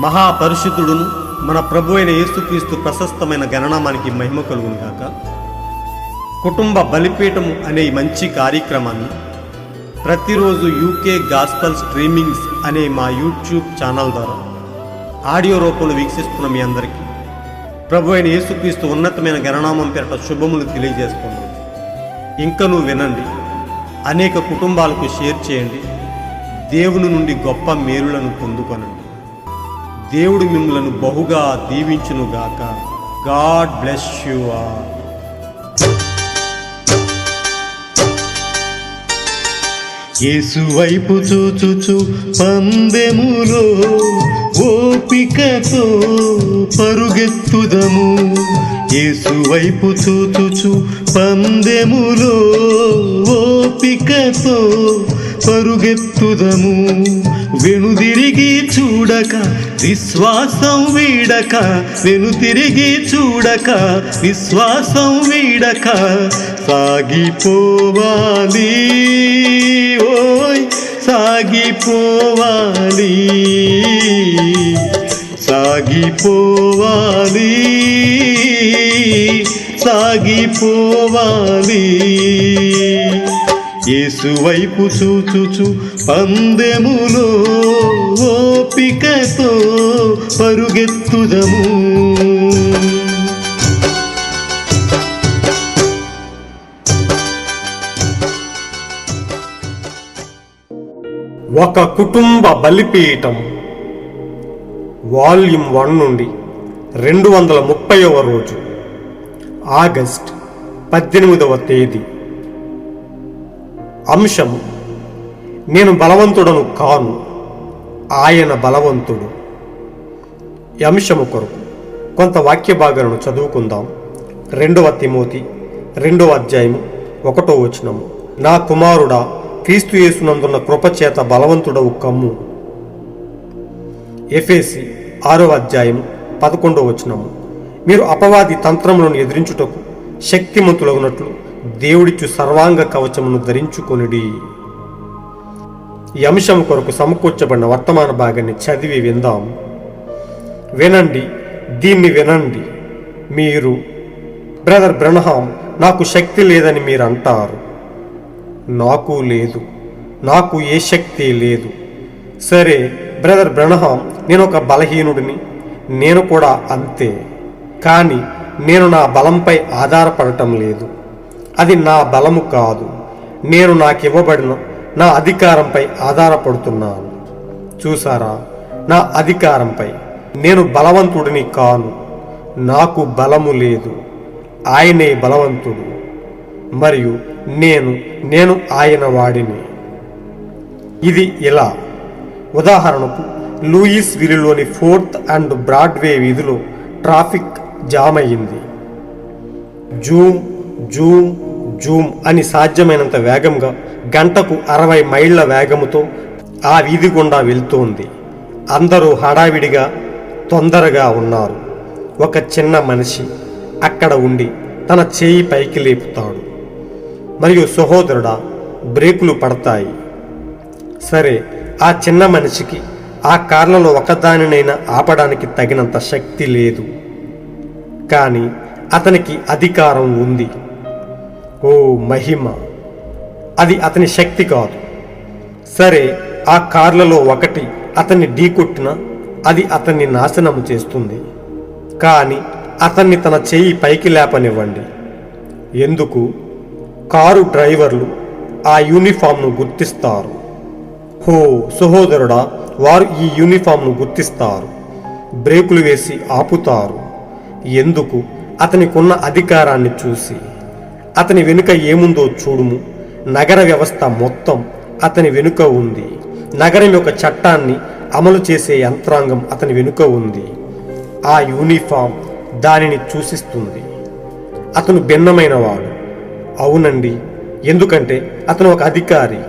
మహాపరిశుద్ధుడును మన ప్రభు అయిన యేసుక్రీస్తు ప్రశస్తమైన గణనామానికి మహిమ కలుగును గాక. కుటుంబ బలిపీఠము అనే మంచి కార్యక్రమాన్ని ప్రతిరోజు యూకే గాస్పల్ స్ట్రీమింగ్స్ అనే మా యూట్యూబ్ ఛానల్ ద్వారా ఆడియో రూపంలో వీక్షిస్తున్న మీ అందరికీ ప్రభు అయిన యేసుక్రీస్తు ఉన్నతమైన గణనామం పేరట శుభములు తెలియజేస్తున్నాను. ఇంకనూ వినండి, అనేక కుటుంబాలకు షేర్ చేయండి, దేవుని నుండి గొప్ప మేలులను పొందుకొనండి. దేవుడు మిమ్మలను బహుగా దీవించునుగాక. God bless you all. యేసు వైపు చూచుచు పందెములో ఓపికతో పరుగెత్తుదము. యేసు వైపు చూచుచు పందెములో ఓపికతో పరుగెత్తుదము. వెనుదిరిగి చూడక విశ్వాసం వీడక, వెనుతిరిగి చూడక విశ్వాసం వీడక సాగిపోవాలి, ఓయ్ సాగిపోవాలి, సాగిపోవాలి, సాగిపోవాలి. యేసు వైపు చూచుచు పందెములో ఓపికతో పరుగెత్తుదము. ఒక కుటుంబ బలిపీఠం వాల్యూమ్ 1 నుండి 230వ రోజు, ఆగస్ట్ 18వ తేదీ. అంశము: నేను బలవంతుడను కాను, ఆయన బలవంతుడు. ఈ అంశము కొరకు కొంత వాక్య భాగాలను చదువుకుందాం. 2వ తిమోతి 2వ అధ్యాయము 1వ వచనము: నా కుమారుడా, క్రీస్తు యేసునందున్న కృపచేత బలవంతుడవు కమ్ము. ఎఫెసీ 6వ అధ్యాయము 11వ వచనము: మీరు అపవాది తంత్రములను ఎదిరించుటకు శక్తిమంతులగునట్లు దేవుడిచ్చు సర్వాంగ కవచమును ధరించుకొనిడి. ఈ అంశం కొరకు సమకూర్చబడిన వర్తమాన భాగాన్ని చదివి విందాం. వినండి, దీన్ని వినండి. మీరు, బ్రదర్ బ్రన్హామ్, నాకు శక్తి లేదని మీరు అంటారు. నాకు లేదు, నాకు ఏ శక్తి లేదు. సరే బ్రదర్ బ్రన్హామ్, నేను ఒక బలహీనుడిని, నేను కూడా అంతే. కానీ నేను నా బలంపై ఆధారపడటం లేదు. అది నా బలము కాదు. నేను నాకివ్వబడిన నా అధికారంపై ఆధారపడుతున్నాను. చూసారా, నా అధికారంపై. నేను బలవంతుడిని కాను, నాకు బలము లేదు. ఆయనే బలవంతుడు, మరియు నేను ఆయన వాడిని. ఇది ఇలా. ఉదాహరణకు, లూయిస్ విల్లులోని 4th అండ్ బ్రాడ్వే వీధిలో ట్రాఫిక్ జామ్ అయ్యింది. జూమ్ జూమ్ జూమ్ అని సాధ్యమైనంత వేగంగా గంటకు 60 మైళ్ళ వేగముతో ఆ వీధి గుండా వెళ్తోంది. అందరూ హడావిడిగా తొందరగా ఉన్నారు. ఒక చిన్న మనిషి అక్కడ ఉండి తన చేయి పైకి లేపుతాడు, మరియు సహోదరుడా, బ్రేకులు పడతాయి. సరే, ఆ చిన్న మనిషికి ఆ కార్లలో ఒకదానినైనా ఆపడానికి తగినంత శక్తి లేదు, కానీ అతనికి అధికారం ఉంది. ఓ మహిమ! అది అతని శక్తి కాదు. సరే, ఆ కార్లలో ఒకటి అతన్ని ఢీకొట్టినా అది అతన్ని నాశనము చేస్తుంది. కానీ అతన్ని తన చేయి పైకి లేపనివ్వండి. ఎందుకు? కారు డ్రైవర్లు ఆ యూనిఫామ్ను గుర్తిస్తారు. హో సహోదరుడా, వారు ఈ యూనిఫామ్ను గుర్తిస్తారు, బ్రేకులు వేసి ఆపుతారు. ఎందుకు? అతనికున్న అధికారాన్ని చూసి. అతని వెనుక ఏముందో చూడుము. నగర వ్యవస్థ మొత్తం అతని వెనుక ఉంది. నగరం యొక్క చట్టాన్ని అమలు చేసే యంత్రాంగం అతని వెనుక ఉంది. ఆ యూనిఫామ్ దానిని సూచిస్తుంది. అతను భిన్నమైన వాడు. అవునండి, ఎందుకంటే అతను ఒక అధికారి.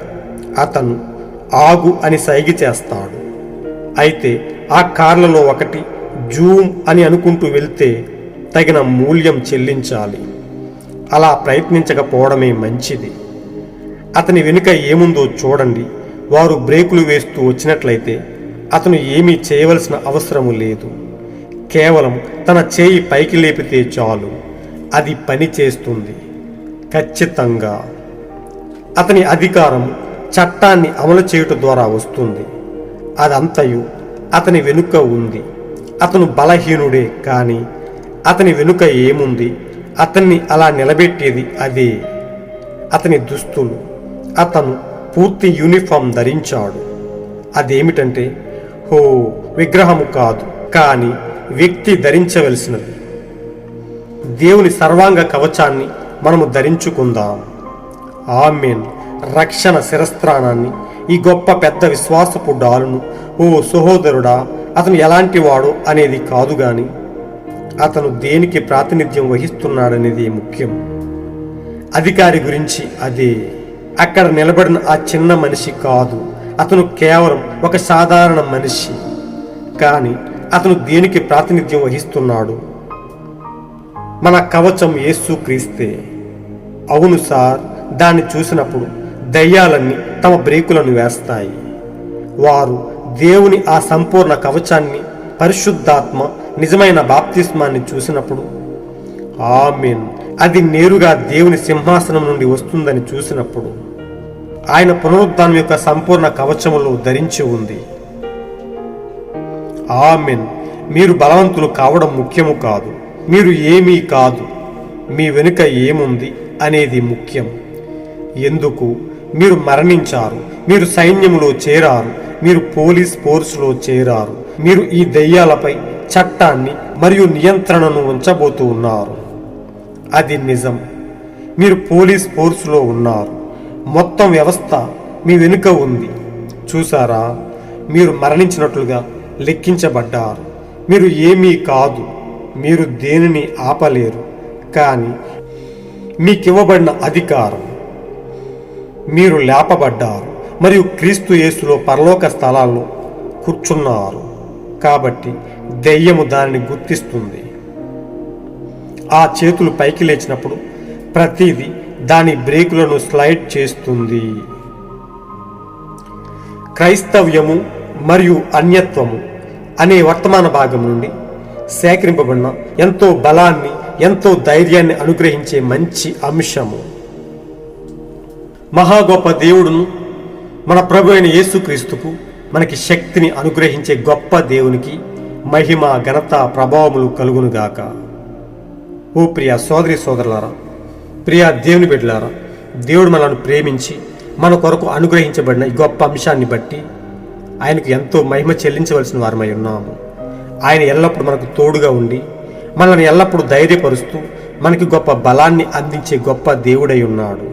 అతను ఆగు అని సైగ చేస్తాడు. అయితే ఆ కార్లలో ఒకటి జూమ్ అని అనుకుంటూ వెళ్తే తగిన మూల్యం చెల్లించాలి. అలా ప్రయత్నించకపోవడమే మంచిది. అతని వెనుక ఏముందో చూడండి. వారు బ్రేకులు వేస్తూ వచ్చినట్లయితే అతను ఏమీ చేయవలసిన అవసరము లేదు. కేవలం తన చేయి పైకి లేపితే చాలు, అది పని చేస్తుంది. ఖచ్చితంగా అతని అధికారం చట్టాన్ని అమలు చేయుట ద్వారా వస్తుంది. అదంతయు అతని వెనుక ఉంది. అతను బలహీనుడే, కానీ అతని వెనుక ఏముంది? అతన్ని అలా నిలబెట్టేది అదే. అతని దుస్తులు. అతను పూర్తి యూనిఫామ్ ధరించాడు. అదేమిటంటే, విగ్రహము కాదు, కానీ వ్యక్తి ధరించవలసినది. దేవుని సర్వాంగ కవచాన్ని మనము ధరించుకుందాం. ఆమేన్. రక్షణ శిరస్త్రాణాన్ని, ఈ గొప్ప పెద్ద విశ్వాసపు డాలును, సహోదరుడా, అతను ఎలాంటి వాడో అనేది కాదు, గాని అతను దేనికి ప్రాతినిధ్యం వహిస్తున్నాడనేది ముఖ్యం. అధికారి గురించి అదే. అక్కడ నిలబడిన ఆ చిన్న మనిషి కాదు, అతను కేవలం ఒక సాధారణ మనిషి. కానీ అతను దేనికి ప్రాతినిధ్యం వహిస్తున్నాడు? మన కవచం యేసుక్రీస్తే. అవును సార్, దాన్ని చూసినప్పుడు దయ్యాలన్నీ తమ బ్రేకులను వేస్తాయి. వారు దేవుని ఆ సంపూర్ణ కవచాన్ని, పరిశుద్ధాత్మ నిజమైన బాప్తిస్మాన్ని చూసినప్పుడు, ఆమేన్, అది నేరుగా దేవుని సింహాసనం నుండి వస్తుందని చూసినప్పుడు, ఆయన పునరుద్ధానం యొక్క సంపూర్ణ కవచములో ధరించి ఉంది. ఆమేన్. మీరు బలవంతులు కావడం ముఖ్యము కాదు, మీరు ఏమీ కాదు, మీ వెనుక ఏముంది అనేది ముఖ్యం. ఎందుకు? మీరు మరణించారు, మీరు సైన్యములో చేరారు, మీరు పోలీస్ ఫోర్సులో చేరారు, మీరు ఈ దెయ్యాలపై చట్టాన్ని మరియు నియంత్రణను ఉంచబోతూ ఉన్నారు. అది నిజం. మీరు పోలీస్ ఫోర్సులో ఉన్నారు. మొత్తం వ్యవస్థ మీ వెనుక ఉంది. చూసారా? మీరు మరణించినట్లుగా లెక్కించబడ్డారు. మీరు ఏమీ కాదు, మీరు దేనిని ఆపలేరు. కానీ మీకివ్వబడిన అధికారం, మీరు లేపబడ్డారు మరియు క్రీస్తు యేసులో పరలోక స్థలాల్లో కూర్చున్నారు. కాబట్టి దెయ్యము దానిని గుర్తిస్తుంది. ఆ చేతులు పైకి లేచినప్పుడు ప్రతిదీ దాని బ్రేకులను స్లైడ్ చేస్తుంది. క్రైస్తవ్యము మరియు అన్యత్వము అనే వర్తమాన భాగం నుండి సేకరింపబడిన ఎంతో బలాన్ని, ఎంతో ధైర్యాన్ని అనుగ్రహించే మంచి అంశము. మహా గొప్ప దేవుడును, మన ప్రభు అయిన యేసుక్రీస్తుకు మనకి శక్తిని అనుగ్రహించే గొప్ప దేవునికి మహిమ, ఘనత, ప్రభావములు కలుగునుగాక. ఓ ప్రియ సోదరి సోదరులారా, ప్రియ దేవుని బిడ్డలారా, దేవుడు మనల్ని ప్రేమించి మన కొరకు అనుగ్రహించబడిన ఈ గొప్ప అంశాన్ని బట్టి ఆయనకు ఎంతో మహిమ చెల్లించవలసిన వారమై ఉన్నాము. ఆయన ఎల్లప్పుడూ మనకు తోడుగా ఉండి మనల్ని ఎల్లప్పుడూ ధైర్యపరుస్తూ మనకి గొప్ప బలాన్ని అందించే గొప్ప దేవుడై ఉన్నాడు.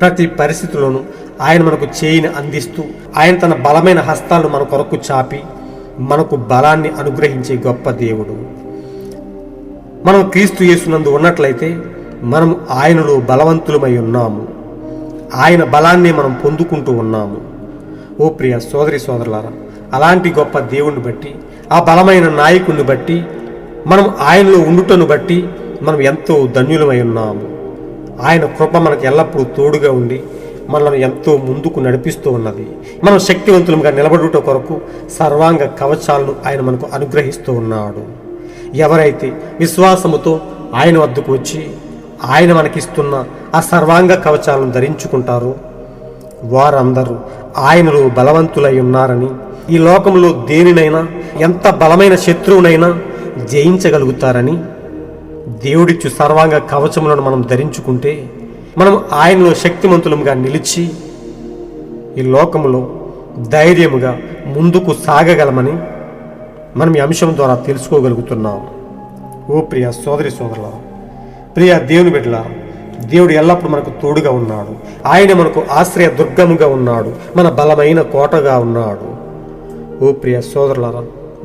ప్రతి పరిస్థితుల్లోనూ ఆయన మనకు చేయిని అందిస్తూ, ఆయన తన బలమైన హస్తాలను మన కొరకు చాపి మనకు బలాన్ని అనుగ్రహించే గొప్ప దేవుడు. మనం క్రీస్తు యేసునందు ఉన్నట్లయితే మనం ఆయనలో బలవంతులమై ఉన్నాము. ఆయన బలాన్ని మనం పొందుకుంటూ ఉన్నాము. ఓ ప్రియ సోదరి సోదరులారా, అలాంటి గొప్ప దేవుణ్ణి బట్టి, ఆ బలమైన నాయకుడిని బట్టి, మనం ఆయనలో ఉండుటను బట్టి మనం ఎంతో ధన్యులమై ఉన్నాము. ఆయన కృప మనకు ఎల్లప్పుడూ తోడుగా ఉండి మనల్ని ఎంతో ముందుకు నడిపిస్తూ ఉన్నది. మనం శక్తివంతులుగా నిలబడుట కొరకు సర్వాంగ కవచాలను ఆయన మనకు అనుగ్రహిస్తూ ఉన్నాడు. ఎవరైతే విశ్వాసముతో ఆయన వద్దకు వచ్చి ఆయన మనకిస్తున్న ఆ సర్వాంగ కవచాలను ధరించుకుంటారో వారందరూ ఆయనలో బలవంతులై ఉన్నారని, ఈ లోకంలో దేనినైనా, ఎంత బలమైన శత్రువునైనా జయించగలుగుతారని, దేవుడిచ్చు సర్వాంగ కవచములను మనం ధరించుకుంటే మనం ఆయనలో శక్తిమంతులుగా నిలిచి ఈ లోకములో ధైర్యముగా ముందుకు సాగగలమని మనం ఈ అంశం ద్వారా తెలుసుకోగలుగుతున్నాం. ఓ ప్రియ సోదరి సోదరుల, ప్రియ దేవుని బిడ్డల, దేవుడు ఎల్లప్పుడూ మనకు తోడుగా ఉన్నాడు. ఆయన మనకు ఆశ్రయ దుర్గముగా ఉన్నాడు, మన బలమైన కోటగా ఉన్నాడు. ఓ ప్రియ సోదరులారా,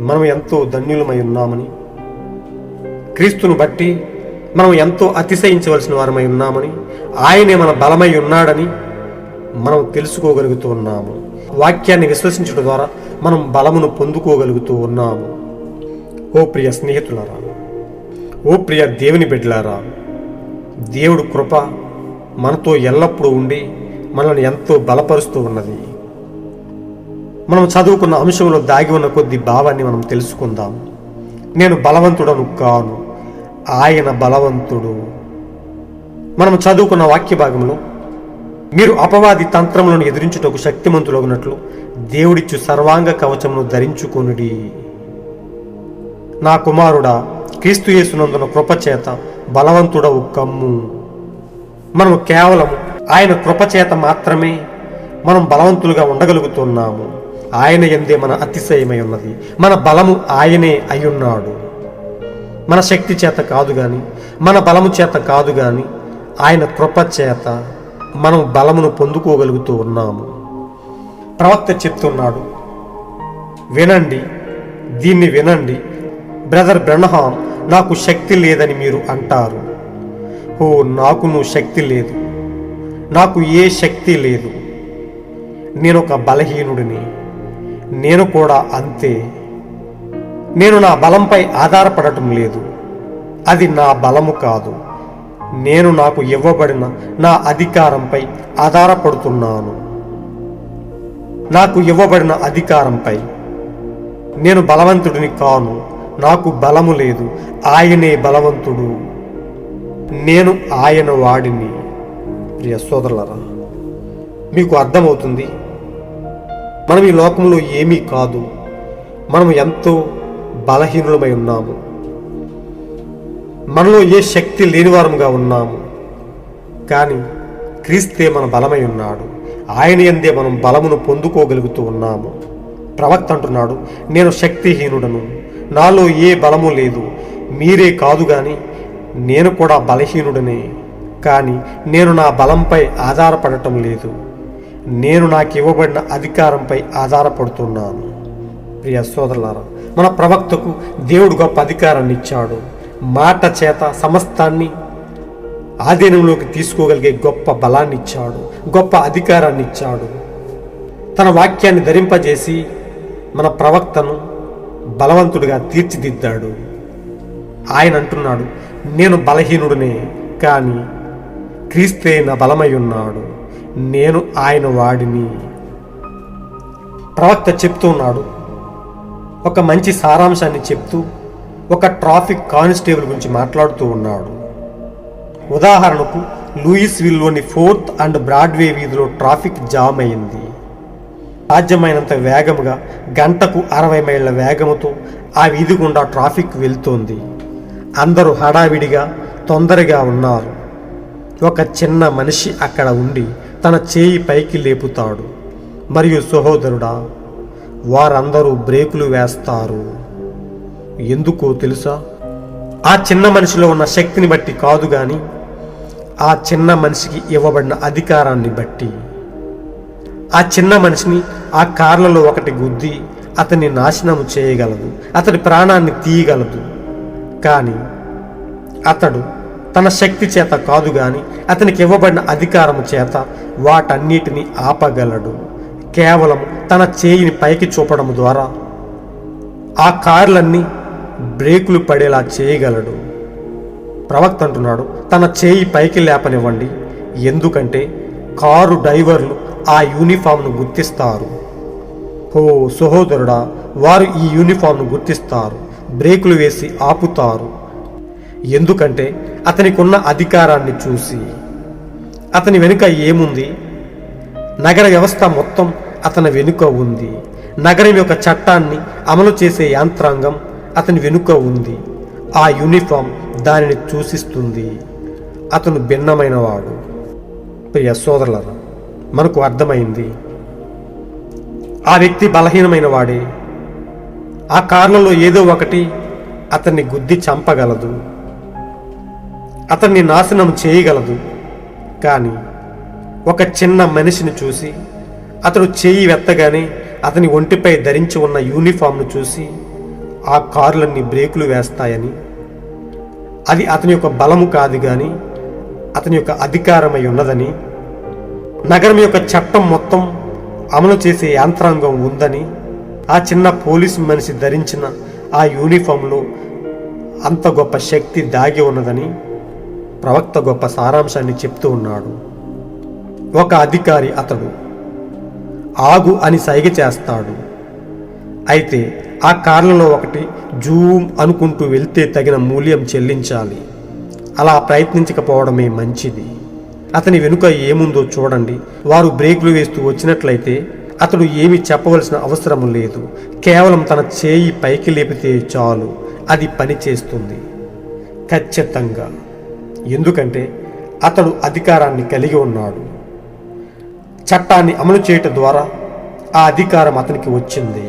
మనం ఎంతో ధన్యులమై ఉన్నామని, క్రీస్తును బట్టి మనం ఎంతో అతిశయించవలసిన వారమై ఉన్నామని, ఆయనే మన బలమై ఉన్నాడని మనం తెలుసుకోగలుగుతూ ఉన్నాము. వాక్యాన్ని విశ్వసించడం ద్వారా మనం బలమును పొందుకోగలుగుతూ ఉన్నాము. ఓ ప్రియ స్నేహితులారా, ఓ ప్రియ దేవుని బిడ్డలారా, దేవుడు కృప మనతో ఎల్లప్పుడూ ఉండి మనల్ని ఎంతో బలపరుస్తూ ఉన్నది. మనం చదువుకున్న అంశంలో దాగి ఉన్న కొద్ది భావాన్ని మనం తెలుసుకుందాం. నేను బలవంతుడను కాను, ఆయన బలవంతుడు. మనం చదువుకున్న వాక్య భాగంలో మీరు అపవాది తంత్రములను ఎదిరించుటకు శక్తిమంతులగునట్లు దేవుడిచ్చు సర్వాంగ కవచమును ధరించుకొనుడి. నా కుమారుడా, క్రీస్తు యేసునందున కృపచేత బలవంతుడవు కమ్ము. మనము కేవలం ఆయన కృపచేత మాత్రమే మనం బలవంతులుగా ఉండగలుగుతున్నాము. ఆయన యందే మన అతిశయమై ఉన్నది. మన బలము ఆయనే అయ్యున్నాడు. మన శక్తి చేత కాదు గాని, మన బలము చేత కాదు గాని, ఆయన కృప చేత మనం బలమును పొందుకోగలుగుతూ ఉన్నాము. ప్రవక్త చెప్తున్నాడు, వినండి, దీన్ని వినండి. బ్రదర్ బ్రహ్మం, నాకు శక్తి లేదని మీరు అంటారు. ఓ, నాకును శక్తి లేదు, నాకు ఏ శక్తి లేదు. నేను ఒక బలహీనుడిని. నేను కూడా అంతే. నేను నా బలంపై ఆధారపడటం లేదు. అది నా బలము కాదు. నేను నాకు ఇవ్వబడిన నా అధికారంపై ఆధారపడుతున్నాను. నాకు ఇవ్వబడిన అధికారంపై. నేను బలవంతుడిని కాను, నాకు బలము లేదు. ఆయనే బలవంతుడు, నేను ఆయన వాడిని. ప్రియ సోదరులారా, మీకు అర్థమవుతుంది, మనం ఈ లోకంలో ఏమీ కాదు. మనం ఎంతో బలహీనులమై ఉన్నాము. మనలో ఏ శక్తి లేనివారముగా ఉన్నాము. కానీ క్రీస్తే మన బలమై ఉన్నాడు. ఆయన యందే మనం బలమును పొందుకోగలుగుతూ ఉన్నాము. ప్రవక్త అంటున్నాడు, నేను శక్తిహీనుడను, నాలో ఏ బలము లేదు. మీరే కాదు గాని నేను కూడా బలహీనుడనే. కానీ నేను నా బలంపై ఆధారపడటం లేదు. నేను నాకు ఇవ్వబడిన అధికారంపై ఆధారపడుతున్నాను. ప్రియ సోదరులారా, మన ప్రవక్తకు దేవుడు గొప్ప అధికారాన్ని ఇచ్చాడు. మాట చేత సమస్తాన్ని ఆధీనంలోకి తీసుకోగలిగే గొప్ప బలాన్ని ఇచ్చాడు, గొప్ప అధికారాన్ని ఇచ్చాడు. తన వాక్యాన్ని ధరింపజేసి మన ప్రవక్తను బలవంతుడిగా తీర్చిదిద్దాడు. ఆయన అంటున్నాడు, నేను బలహీనుడినే, కానీ క్రీస్తే నా బలమై ఉన్నాడు. నేను ఆయన వాడిని. ప్రవక్త చెప్తున్నాడు, ఒక మంచి సారాంశాన్ని చెప్తూ ఒక ట్రాఫిక్ కానిస్టేబుల్ గురించి మాట్లాడుతూ ఉన్నాడు. ఉదాహరణకు, లూయిస్విల్లోని 4th అండ్ బ్రాడ్వే వీధిలో ట్రాఫిక్ జామ్ అయింది. సాధ్యమైనంత వేగముగా గంటకు 60 మైళ్ళ వేగముతో ఆ వీధి గుండా ట్రాఫిక్ వెళ్తోంది. అందరూ హడావిడిగా తొందరగా ఉన్నారు. ఒక చిన్న మనిషి అక్కడ ఉండి తన చేయి పైకి లేపుతాడు. మరియు సహోదరుడా, వారందరూ బ్రేకులు వేస్తారు. ఎందుకో తెలుసా? ఆ చిన్న మనిషిలో ఉన్న శక్తిని బట్టి కాదు గాని, ఆ చిన్న మనిషికి ఇవ్వబడిన అధికారాన్ని బట్టి. ఆ చిన్న మనిషిని ఆ కార్లలో ఒకటి గుద్ది అతన్ని నాశనము చేయగలదు, అతడి ప్రాణాన్ని తీయగలదు. కానీ అతడు తన శక్తి చేత కాదు గాని అతనికి ఇవ్వబడిన అధికారము చేత వాటన్నిటినీ ఆపగలడు. కేవలం తన చేయిని పైకి చూపడం ద్వారా ఆ కార్లన్నీ బ్రేకులు పడేలా చేయగలడు. ప్రవక్త అంటున్నాడు, తన చేయి పైకి లేపనివ్వండి. ఎందుకంటే కారు డ్రైవర్లు ఆ యూనిఫామ్ను గుర్తిస్తారు. ఓ సహోదరుడా, వారు ఈ యూనిఫామ్ను గుర్తిస్తారు, బ్రేకులు వేసి ఆపుతారు. ఎందుకంటే అతనికి ఉన్న అధికారాన్ని చూసి. అతని వెనుక ఏముంది? నగర వ్యవస్థ మొత్తం అతని వెనుక ఉంది. నగరం యొక్క చట్టాన్ని అమలు చేసే యంత్రాంగం అతని వెనుక ఉంది. ఆ యూనిఫామ్ దానిని సూచిస్తుంది. అతను భిన్నమైన వాడు. ప్రియ సోదరులారా, మనకు అర్థమైంది, ఆ వ్యక్తి బలహీనమైన వాడే. ఆ కార్లలో ఏదో ఒకటి అతన్ని గుద్ది చంపగలదు, అతన్ని నాశనం చేయగలదు. కానీ ఒక చిన్న మనిషిని చూసి అతడు చేయి వెత్తగానే అతని ఒంటిపై ధరించి ఉన్న యూనిఫామ్ను చూసి ఆ కార్లన్నీ బ్రేకులు వేస్తాయని, అది అతని యొక్క బలము కాదు కానీ అతని యొక్క అధికారమై ఉన్నదని, నగరం యొక్క చట్టం మొత్తం అమలు చేసే యంత్రాంగం ఉందని, ఆ చిన్న పోలీసు మనిషి ధరించిన ఆ యూనిఫామ్లో అంత గొప్ప శక్తి దాగి ఉన్నదని ప్రవక్త గొప్ప సారాంశాన్ని చెప్తూ ఉన్నాడు. ఒక అధికారి అతడు. ఆగు అని సైగ చేస్తాడు. అయితే ఆ కార్లలో ఒకటి జూమ్ అనుకుంటూ వెళ్తే తగిన మూల్యం చెల్లించాలి. అలా ప్రయత్నించకపోవడమే మంచిది. అతని వెనుక ఏముందో చూడండి. వారు బ్రేకులు వేస్తూ వచ్చినట్లయితే అతడు ఏమీ చెప్పవలసిన అవసరం లేదు. కేవలం తన చేయి పైకి లేపితే చాలు, అది పని చేస్తుంది ఖచ్చితంగా. ఎందుకంటే అతడు అధికారాన్ని కలిగి ఉన్నాడు. చట్టాన్ని అమలు చేయటం ద్వారా ఆ అధికారం అతనికి వచ్చింది.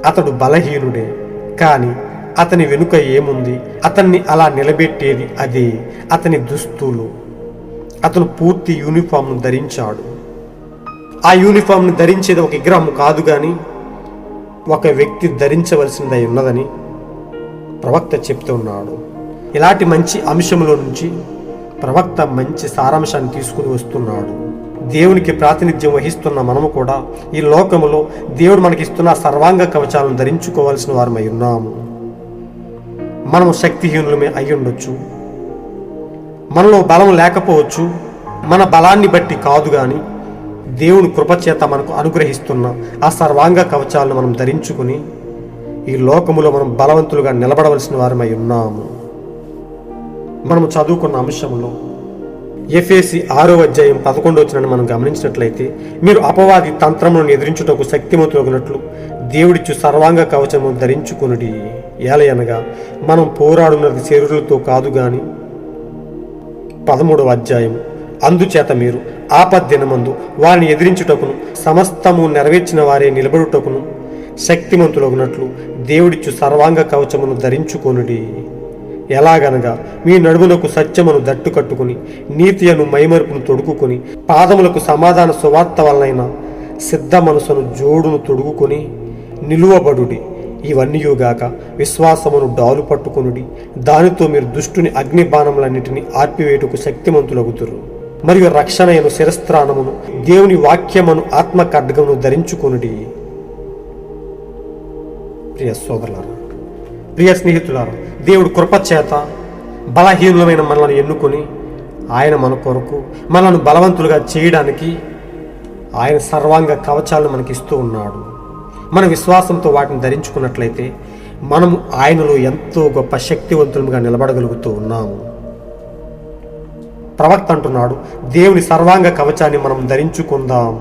అతడు బలహీనుడే, కానీ అతని వెనుక ఏముంది? అతన్ని అలా నిలబెట్టేది అదే, అతని దుస్తులు. అతను పూర్తి యూనిఫామ్ను ధరించాడు. ఆ యూనిఫామ్ను ధరించేది ఒక విగ్రహం కాదు, కానీ ఒక వ్యక్తి ధరించవలసిందై ఉన్నదని ప్రవక్త చెప్తున్నాడు. ఇలాంటి మంచి అంశంలో నుంచి ప్రవక్త మంచి సారాంశాన్ని తీసుకుని వస్తున్నాడు. దేవునికి ప్రాతినిధ్యం వహిస్తున్న మనము కూడా ఈ లోకములో దేవుడు మనకిస్తున్న సర్వాంగ కవచాలను ధరించుకోవాల్సిన వారమై ఉన్నాము. మనము శక్తిహీనులమే అయ్యుండొచ్చు, మనలో బలం లేకపోవచ్చు. మన బలాన్ని బట్టి కాదు, కానీ దేవుని కృపచేత మనకు అనుగ్రహిస్తున్న ఆ సర్వాంగ కవచాలను మనం ధరించుకుని ఈ లోకములో మనం బలవంతులుగా నిలబడవలసిన వారమై ఉన్నాము. మనము చదువుకున్న అంశంలో ఎఫెసీ 6:11 మనం గమనించినట్లయితే, మీరు అపవాది తంత్రములను ఎదిరించుటకు శక్తిమంతులగునట్లు దేవుడిచ్చు సర్వాంగ కవచము ధరించుకునుడి. ఏలయనగా మనం పోరాడున్నది శరీరులతో కాదు, గాని 13 అందుచేత మీరు ఆపద్దినమందు వారిని ఎదిరించుటకును సమస్తము నెరవేర్చిన వారే నిలబడుటకును శక్తిమంతులగునట్లు దేవుడిచ్చు సర్వాంగ కవచమును ధరించుకొనుడి. ఎలాగనగా మీ నడుమునకు సత్యమును దట్టు కట్టుకుని నీతియను మైమరుపును తొడుగుకొని పాదములకు సమాధాన సువార్త వలనైన సిద్ధ మనసును జోడును తొడుగుకొని నిలువబడుడి. ఇవన్నీయుగాక విశ్వాసమును డాలు పట్టుకొనుడి. దానితో మీరు దుష్టుని అగ్నిబాణములన్నిటినీ ఆర్పివేటుకు శక్తిమంతులగుతురు. మరియు రక్షణయను శిరస్త్రాణమును దేవుని వాక్యమును ఆత్మ ఖడ్గమును ధరించుకొనుడి. ప్రియ సోదరులారా, ప్రియ స్నేహితులారా, దేవుడు కృపచేత బలహీనులమైన మనల్ని ఎన్నుకొని ఆయన మన కొరకు మనల్ని బలవంతులుగా చేయడానికి ఆయన సర్వాంగ కవచాలను మనకి ఇస్తూ ఉన్నాడు. మన విశ్వాసంతో వాటిని ధరించుకున్నట్లయితే మనము ఆయనలో ఎంతో గొప్ప శక్తివంతులుగా నిలబడగలుగుతూ ఉన్నాము. ప్రవక్త అంటున్నాడు, దేవుని సర్వాంగ కవచాన్ని మనం ధరించుకుందాం.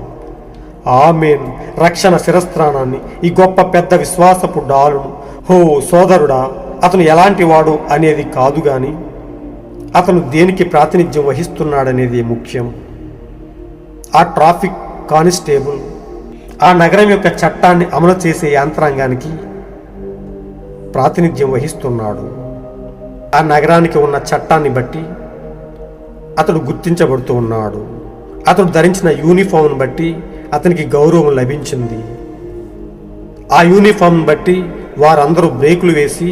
ఆమేన్. రక్షణ శిరస్త్రాణాన్ని, ఈ గొప్ప పెద్ద విశ్వాసపు డాలును. హో సోదరుడా, అతను ఎలాంటి వాడు అనేది కాదు, గాని అతను దేనికి ప్రాతినిధ్యం వహిస్తున్నాడనేది ముఖ్యం. ఆ ట్రాఫిక్ కానిస్టేబుల్ ఆ నగరం యొక్క చట్టాన్ని అమలు చేసే యంత్రాంగానికి ప్రాతినిధ్యం వహిస్తున్నాడు. ఆ నగరానికి ఉన్న చట్టాన్ని బట్టి అతడు గుర్తించబడుతూ ఉన్నాడు. అతడు ధరించిన యూనిఫామ్ను బట్టి అతనికి గౌరవం లభించింది. ఆ యూనిఫామ్ను బట్టి వారందరూ బ్రేకులు వేసి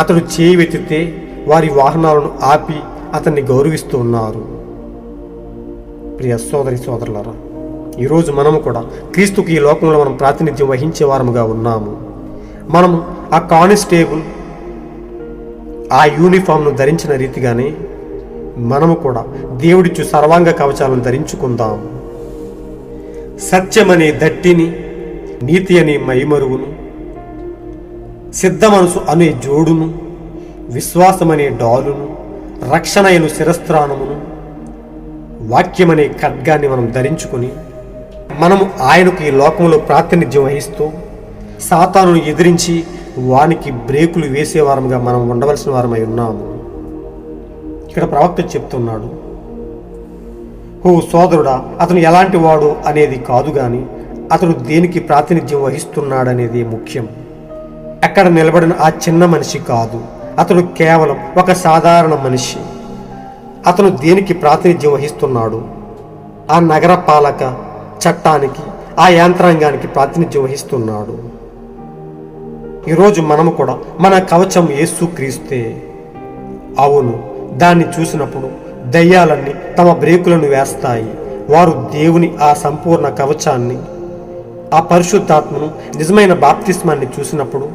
అతడు చేయి వెతితే వారి వాహనాలను ఆపి అతన్ని గౌరవిస్తూ ఉన్నారు. ప్రియ సోదరి సోదరులారా, ఈరోజు మనము కూడా క్రీస్తుకి ఈ లోకంలో మనం ప్రాతినిధ్యం వహించే వారముగా ఉన్నాము. మనము ఆ కానిస్టేబుల్ ఆ యూనిఫామ్ను ధరించిన రీతిగానే మనము కూడా దేవుడిచ్చు సర్వాంగ కవచాలను ధరించుకుందాం. సత్యమనే దట్టిని, నీతి అనే మైమరువును, సిద్ధ మనసు అనే జోడును, విశ్వాసమనే డాలును, రక్షణయను శిరస్త్రాణమును, వాక్యమనే ఖడ్గాన్ని మనం ధరించుకుని మనము ఆయనకు ఈ లోకంలో ప్రాతినిధ్యం వహిస్తూ సాతానును ఎదిరించి వానికి బ్రేకులు వేసేవారముగా మనం ఉండవలసిన వారమై ఉన్నాము. ఇక్కడ ప్రవక్త చెప్తున్నాడు, ఓ సోదరుడా, అతను ఎలాంటి వాడు అనేది కాదు, గాని అతడు దేనికి ప్రాతినిధ్యం వహిస్తున్నాడనేది ముఖ్యం. అక్కడ నిలబడిన ఆ చిన్న మనిషి కాదు, అతడు కేవలం ఒక సాధారణ మనిషి. అతను దేనికి ప్రాతినిధ్యం వహిస్తున్నాడు? ఆ నగర పాలక చట్టానికి, ఆ యంత్రాంగానికి ప్రాతినిధ్యం వహిస్తున్నాడు. ఈరోజు మనము కూడా మన కవచం యేసుక్రీస్తే. అవును, దాన్ని చూసినప్పుడు దయ్యాలన్నీ తమ బ్రేకులను వేస్తాయి. వారు దేవుని ఆ సంపూర్ణ కవచాన్ని, ఆ పరిశుద్ధాత్మను, నిజమైన బాప్తిస్మాన్ని చూసినప్పుడు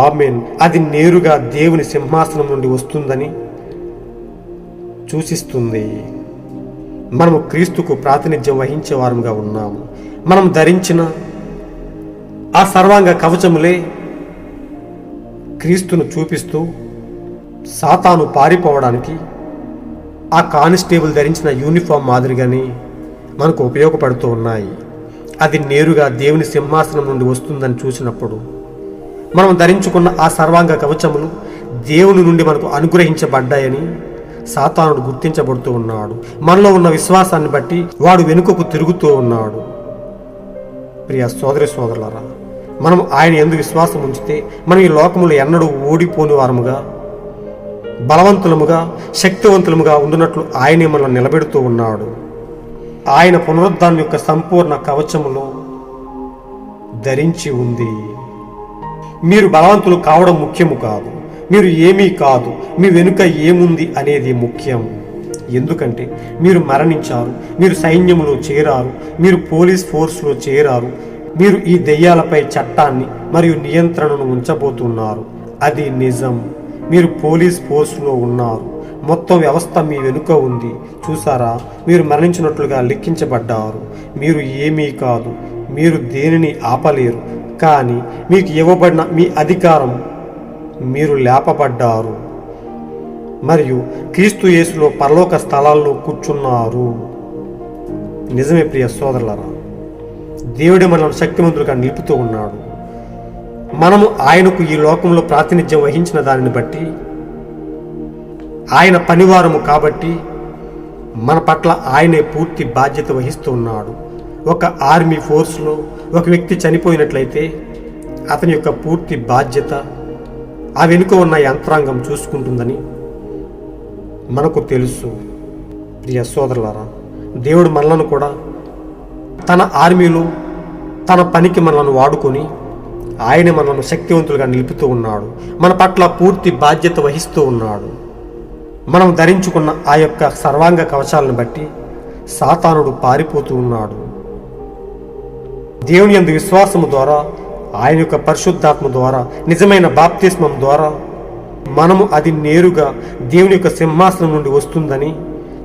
ఆమేన్, అది నేరుగా దేవుని సింహాసనం నుండి వస్తుందని సూచిస్తుంది. మనము క్రీస్తుకు ప్రాతినిధ్యం వహించే వారముగా ఉన్నాము. మనం ధరించిన ఆ సర్వాంగ కవచములే క్రీస్తును చూపిస్తూ సాతాను పారిపోవడానికి ఆ కానిస్టేబుల్ ధరించిన యూనిఫామ్ మాదిరిగానే మనకు ఉపయోగపడుతూ ఉన్నాయి. అది నేరుగా దేవుని సింహాసనం నుండి వస్తుందని చూసినప్పుడు మనం ధరించుకున్న ఆ సర్వాంగ కవచములు దేవుని నుండి మనకు అనుగ్రహించబడ్డాయని సాతానుడు గుర్తించబడుతూ ఉన్నాడు. మనలో ఉన్న విశ్వాసాన్ని బట్టి వాడు వెనుకకు తిరుగుతూ ఉన్నాడు. ప్రియ సోదరి సోదరులారా, మనం ఆయన యందు విశ్వాసం ఉంచితే మనం ఈ లోకములు ఎన్నడూ ఓడిపోని వారముగా, బలవంతులముగా, శక్తివంతులముగా ఉండునట్లు ఆయనే మనల్ని నిలబెడుతూ ఉన్నాడు. ఆయన పునరుద్ధానం యొక్క సంపూర్ణ కవచములో ధరించి ఉంది. మీరు బలవంతులు కావడం ముఖ్యము కాదు, మీరు ఏమీ కాదు, మీ వెనుక ఏముంది అనేది ముఖ్యం. ఎందుకంటే మీరు మరణించారు, మీరు సైన్యంలో చేరారు, మీరు పోలీస్ ఫోర్స్లో చేరారు, మీరు ఈ దెయ్యాలపై చట్టాన్ని మరియు నియంత్రణను ఉంచబోతున్నారు. అది నిజం. మీరు పోలీస్ ఫోర్స్లో ఉన్నారు. మొత్తం వ్యవస్థ మీ వెనుక ఉంది. చూసారా, మీరు మరణించినట్లుగా లెక్కించబడ్డారు. మీరు ఏమీ కాదు, మీరు దేనిని ఆపలేరు. కానీ మీకు ఇవ్వబడిన మీ అధికారం, మీరు లేపబడ్డారు మరియు క్రీస్తు యేసులో పరలోక స్థలాల్లో కూర్చున్నారు. నిజమే ప్రియ సోదరులారా, దేవుడే మనల్ని శక్తిమంతులుగా నిలుపుతూ ఉన్నాడు. మనము ఆయనకు ఈ లోకంలో ప్రాతినిధ్యం వహించిన దానిని బట్టి, ఆయన పనివారము కాబట్టి మన పట్ల ఆయనే పూర్తి బాధ్యత వహిస్తూ ఉన్నాడు. ఒక ఆర్మీ ఫోర్స్లో ఒక వ్యక్తి చనిపోయినట్లయితే అతని యొక్క పూర్తి బాధ్యత ఆ వెనుక ఉన్న యంత్రాంగం చూసుకుంటుందని మనకు తెలుసు. ప్రియ సోదరులారా, దేవుడు మనలను కూడా తన ఆర్మీలో తన పనికి మనలను వాడుకొని ఆయన మనలను శక్తివంతులుగా నిలుపుతూ ఉన్నాడు. మన పట్ల పూర్తి బాధ్యత వహిస్తూ ఉన్నాడు. మనం ధరించుకున్న ఆ యొక్క సర్వాంగ కవచాలను బట్టి సాతానుడు పారిపోతూ ఉన్నాడు. దేవుని యందు విశ్వాసము ద్వారా, ఆయన యొక్క పరిశుద్ధాత్మ ద్వారా, నిజమైన బాప్తిస్మం ద్వారా మనము అది నేరుగా దేవుని యొక్క సింహాసనం నుండి వస్తుందని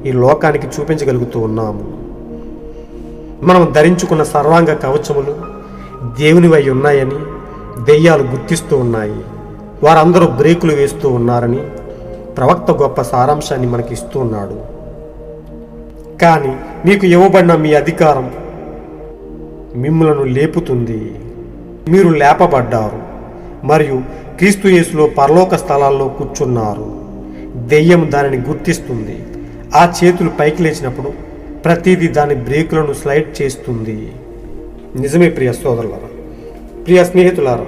ఈ లోకానికి చూపించగలుగుతూ ఉన్నాము. మనం ధరించుకున్న సర్వాంగ కవచములు దేవునివై ఉన్నాయని దెయ్యాలు గుర్తిస్తూ ఉన్నాయి. వారందరూ బ్రేకులు వేస్తూ ఉన్నారని ప్రవక్త గొప్ప సారాంశాన్ని మనకి ఇస్తూ ఉన్నాడు. కానీ మీకు ఇవ్వబడిన మీ అధికారం మిమ్ములను లేపుతుంది. మీరు లేపబడ్డారు మరియు క్రీస్తు యేసులో పరలోక స్థలాల్లో కూర్చున్నారు. దెయ్యం దానిని గుర్తిస్తుంది. ఆ చేతులు పైకి లేచినప్పుడు ప్రతిదీ దాని బ్రేకులను స్లైడ్ చేస్తుంది. నిజమే ప్రియ సోదరులారా, ప్రియ స్నేహితులారా,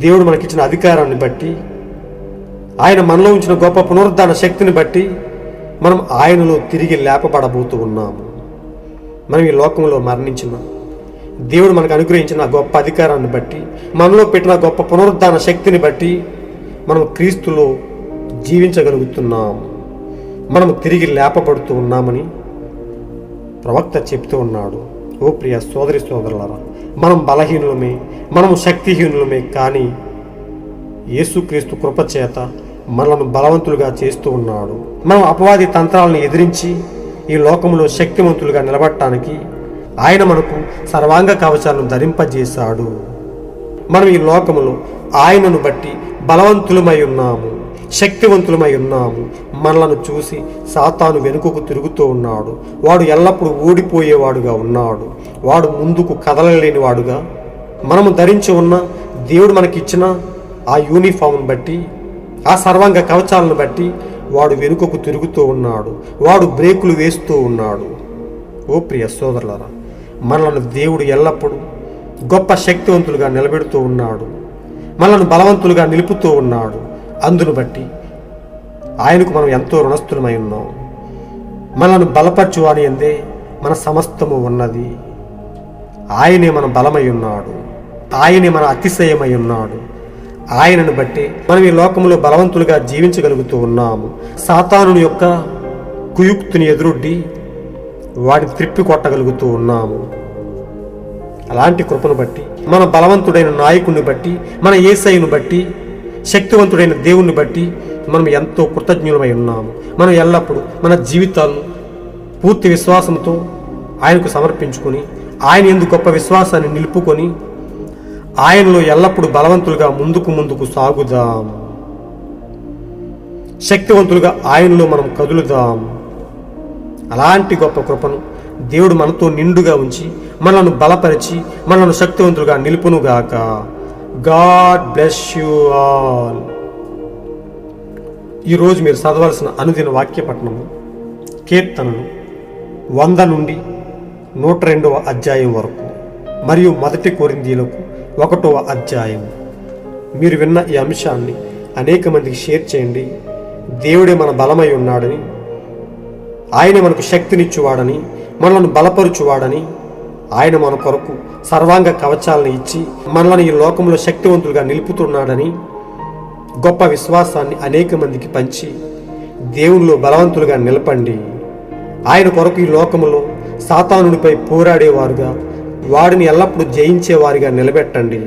దేవుడు మనకిచ్చిన అధికారాన్ని బట్టి, ఆయన మనలో ఉంచిన గొప్ప పునరుద్ధాన శక్తిని బట్టి మనం ఆయనలో తిరిగి లేపబడబోతూ ఉన్నాము. మనం ఈ లోకంలో మరణించిన దేవుడు మనకు అనుగ్రహించిన గొప్ప అధికారాన్ని బట్టి, మనలో పెట్టిన గొప్ప పునరుద్ధాన శక్తిని బట్టి మనం క్రీస్తులో జీవించగలుగుతున్నాము. మనము తిరిగి లేపబడుతూ ఉన్నామని ప్రవక్త చెప్తూ ఉన్నాడు. ఓ ప్రియ సోదరి సోదరులారా, మనం బలహీనులమే, మనము శక్తిహీనులమే. కానీ యేసుక్రీస్తు కృపచేత మనలను బలవంతులుగా చేస్తూ ఉన్నాడు. మనం అపవాది తంత్రాలను ఎదిరించి ఈ లోకంలో శక్తివంతులుగా నిలబడటానికి ఆయన మనకు సర్వాంగ కవచాలను ధరింపజేశాడు. మనం ఈ లోకములో ఆయనను బట్టి బలవంతులమై ఉన్నాము, శక్తివంతులమై ఉన్నాము. మనలను చూసి సాతాను వెనుకకు తిరుగుతూ ఉన్నాడు. వాడు ఎల్లప్పుడూ ఓడిపోయేవాడుగా ఉన్నాడు. వాడు ముందుకు కదలలేని వాడుగా, మనము ధరించి ఉన్న దేవుడు మనకిచ్చిన ఆ యూనిఫామ్ను బట్టి, ఆ సర్వాంగ కవచాలను బట్టి వాడు వెనుకకు తిరుగుతూ ఉన్నాడు. వాడు బ్రేకులు వేస్తూ ఉన్నాడు. ఓ ప్రియ సోదరులారా, మనలను దేవుడు ఎల్లప్పుడూ గొప్ప శక్తివంతులుగా నిలబెడుతూ ఉన్నాడు. మనలను బలవంతులుగా నిలుపుతూ ఉన్నాడు. అందును బట్టి ఆయనకు మనం ఎంతో రుణస్థులమై ఉన్నాం. మనలను బలపరచు అని అందే మన సమస్తము ఉన్నది. ఆయనే మన బలమై ఉన్నాడు. ఆయనే మన అతిశయమై ఉన్నాడు. ఆయనను బట్టి మనం ఈ లోకంలో బలవంతులుగా జీవించగలుగుతూ ఉన్నాము. సాతాను యొక్క కుయుక్తిని ఎదురొడ్డి వాడిని త్రిప్పి కొట్టగలుగుతూ ఉన్నాము. అలాంటి కృపను బట్టి, మన బలవంతుడైన నాయకుడిని బట్టి, మన యేసయ్యను బట్టి, శక్తివంతుడైన దేవుణ్ణి బట్టి మనం ఎంతో కృతజ్ఞులమై ఉన్నాము. మనం ఎల్లప్పుడూ మన జీవితాలను పూర్తి విశ్వాసంతో ఆయనకు సమర్పించుకొని ఆయన యందు గొప్ప విశ్వాసాన్ని నిలుపుకొని ఆయనలో ఎల్లప్పుడూ బలవంతులుగా ముందుకు సాగుదాం. శక్తివంతులుగా ఆయనలో మనం కదులుదాం. అలాంటి గొప్ప కృపను దేవుడు మనతో నిండుగా ఉంచి మనల్ని బలపరిచి మనల్ని శక్తివంతులుగా నిలుపునుగాక. God bless you all. ఈరోజు మీరు చదవాల్సిన అనుదిన వాక్యపట్నము కీర్తనలు 100 నుండి 102వ అధ్యాయం వరకు మరియు 1 కొరింథీయులకు 1వ అధ్యాయం. మీరు విన్న ఈ అంశాన్ని అనేక మందికి షేర్ చేయండి. దేవుడే మన బలమై ఉన్నాడని, ఆయనే మనకు శక్తినిచ్చువాడని, మనల్ని బలపరుచువాడని, ఆయన మన కొరకు సర్వాంగ కవచాలను ఇచ్చి మనల్ని ఈ లోకంలో శక్తివంతులుగా నిలుపుతున్నాడని గొప్ప విశ్వాసాన్ని అనేక మందికి పంచి దేవునిలో బలవంతులుగా నిలపండి. ఆయన కొరకు ఈ లోకములో సాతానునిపై పోరాడేవారుగా, వాడిని ఎల్లప్పుడూ జయించేవారిగా నిలబెట్టండి.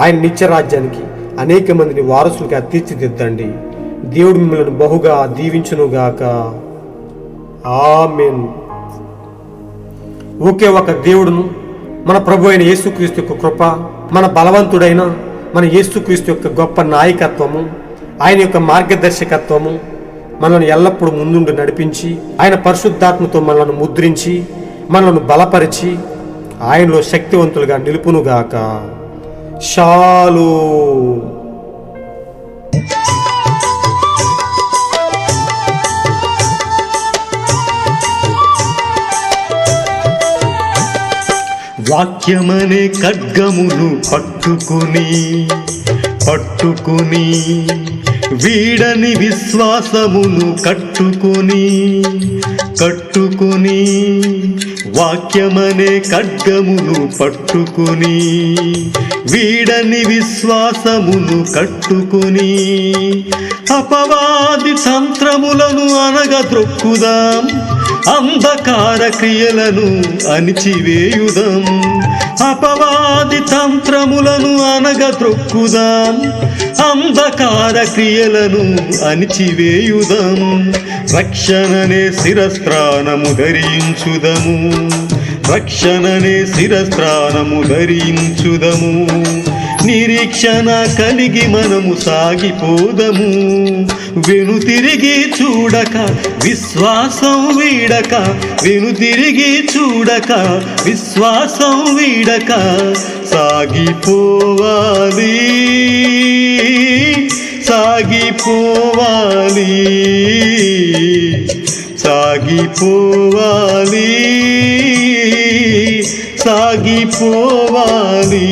ఆయన నిత్యరాజ్యానికి అనేక మందిని వారసులుగా తీర్చిదిద్దండి. దేవుడు మిమ్మల్ని బహుగా దీవించునుగాక. ఆమేన్. ఒకే ఒక దేవుడును, మన ప్రభు అయిన యేసుక్రీస్తు యొక్క కృప, మన బలవంతుడైన మన యేసుక్రీస్తు యొక్క గొప్ప నాయకత్వము, ఆయన యొక్క మార్గదర్శకత్వము మనల్ని ఎల్లప్పుడూ ముందుండి నడిపించి, ఆయన పరిశుద్ధాత్మతో మనల్ని ముద్రించి మనల్ని బలపరిచి ఆయనలో శక్తివంతులుగా నిలుపునుగాక. షాలోమ్. వాక్యమనే ఖడ్గమును పట్టుకుని వీడని విశ్వాసమును కట్టుకొని వాక్యమనే ఖడ్గమును పట్టుకుని వీడని విశ్వాసమును కట్టుకొని అపవాది తంత్రములను అనగద్రొక్కుదాం, అంధకార క్రియలను అణిచివేయుదాం. అపవాది తంత్రములను అనగద్రొక్కుదాం, అంధకార క్రియలను అణిచివేయుదాం. రక్షణనే శిరస్త్రాణము ధరించుదము, రక్షణనే శిరస్త్రాణము ధరించుదము. నిరీక్షణ కలిగి మనము సాగిపోదము, వెనుతిరిగి చూడక విశ్వాసం వీడక, వెనుతిరిగి చూడక విశ్వాసం వీడక సాగిపోవాలి, సాగిపోవాలి, సాగిపోవాలి, సాగిపోవాలి.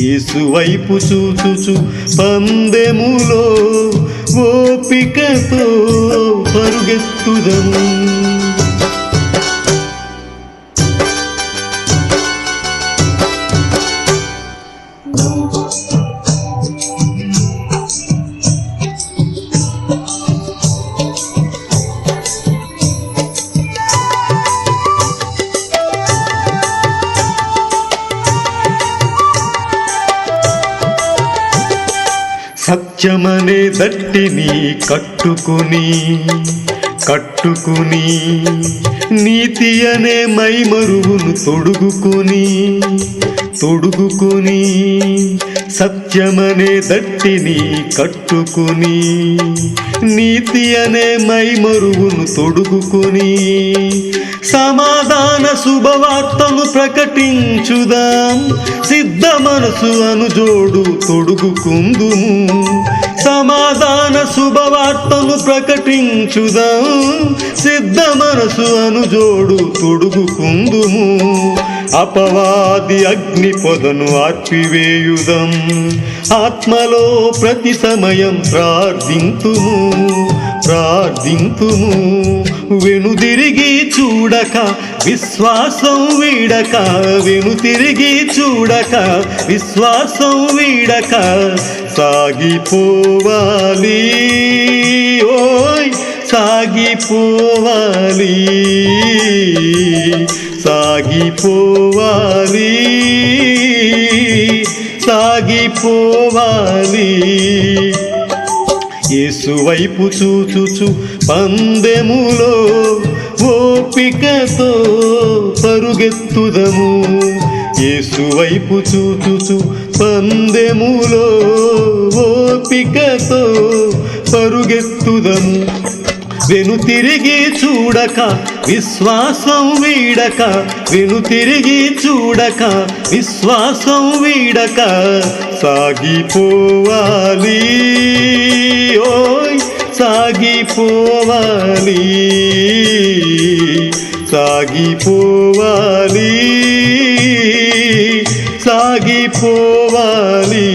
యేసు వైపు చూచుచు పందెములో ఓపికతో పరుగెత్తుదము. సత్యమనే దట్టిని కట్టుకుని నీతి అనే మైమరువును తొడుగుకొని సత్యమనే దట్టిని కట్టుకుని నీతి అనే మైమరువును తొడుగుకొని సమాధాన శుభవార్తను ప్రకటించుదాం, సిద్ధ మనసు అనుజోడు తొడుగుకుందుము. సమాధాన శుభవార్తను ప్రకటించుదాం, సిద్ధ మనసు అనుజోడు తొడుగుకుందుము. అపవాది అగ్ని పొదను ఆర్పివేయుదం, ఆత్మలో ప్రతి సమయం ప్రార్థింతుము. వెనుదిరిగి చూడక విశ్వాసం వీడక, వెనుతిరిగి చూడక విశ్వాసం వీడక సాగిపోవాలి, ఓయ్ సాగిపోవాలి, సాగిపోవాలి, సాగిపోవాలి. యేసు వైపు చూచుచు పందెములో ఓపికతో పరుగెత్తుదము యేసు వైపు చూచుచు పందెములో ఓపికతో పరుగెత్తుదము వెనుతిరిగి చూడక విశ్వాసం వీడక వెనుతిరిగి చూడక విశ్వాసం వీడక సాగిపోవాలి ఓయ్ సాగిపోవాలి సాగిపోవాలి సాగిపోవాలి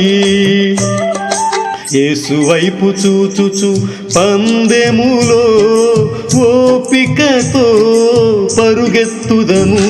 యేసు వైపు చూచుచు పందెములో ఓపికతో పరుగెత్తుదము